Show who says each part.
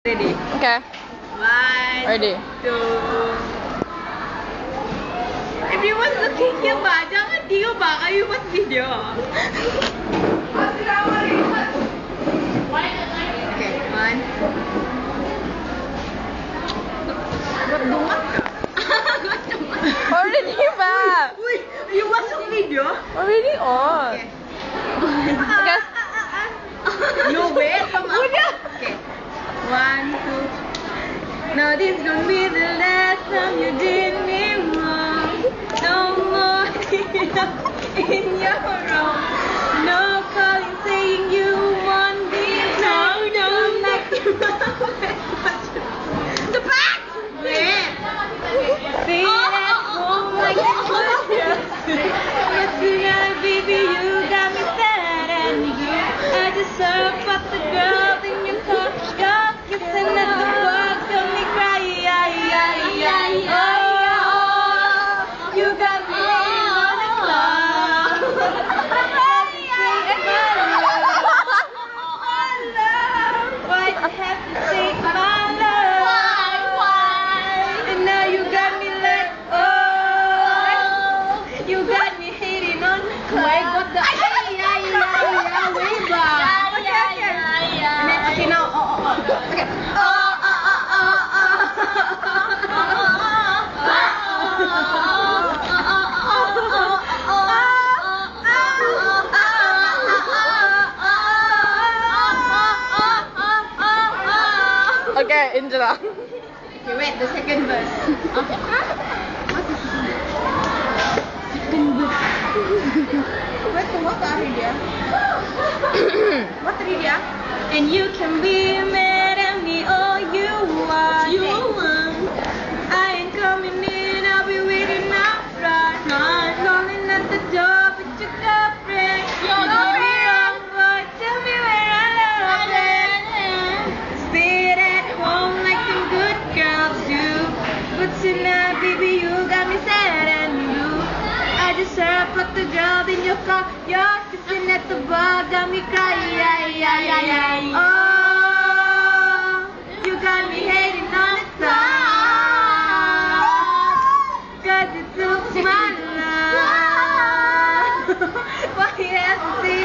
Speaker 1: Ready?
Speaker 2: Okay.
Speaker 1: One.
Speaker 2: Ready.
Speaker 1: Two. Everyone's looking here, ba? Jangan dia ba? Kayu buat video. Okay, one. Bungat ka?
Speaker 2: Already ba?
Speaker 1: Uy, you masuk video?
Speaker 2: Already on.
Speaker 1: Okay.
Speaker 2: Okay.
Speaker 1: No way. Udah. Okay. One, two. Now this gonna be the last time you did me wrong. No more in your room. No calling saying you want me. No, like the back. Stay at home like you should. But tonight, baby, you got me sad and blue. I deserve but the girl in your car. You're kissing at the bar, got me cry. Oh, you got me on the clock. Why you have to take my love? Why? And now you got me like, oh, you got me hating on the clock. Wait, what the? Way back. Okay, now, okay.
Speaker 2: Okay, Angela.
Speaker 1: Okay, wait, the second verse. Okay. What's the second verse? What Arya? What Arya? And you can be mad at me all you want. I ain't coming in, I'll be waiting out front. Calling at the door with your girlfriend. Don't be wrong, boy, tell me where I love it. Stay at home like some good girls do. But tonight, baby, you got me sad and blue. I deserve but the girl in your car. You're kissing at the bar, got me crying. Oh, you got me hating on the song. 'Cause it took my love. Why you have to say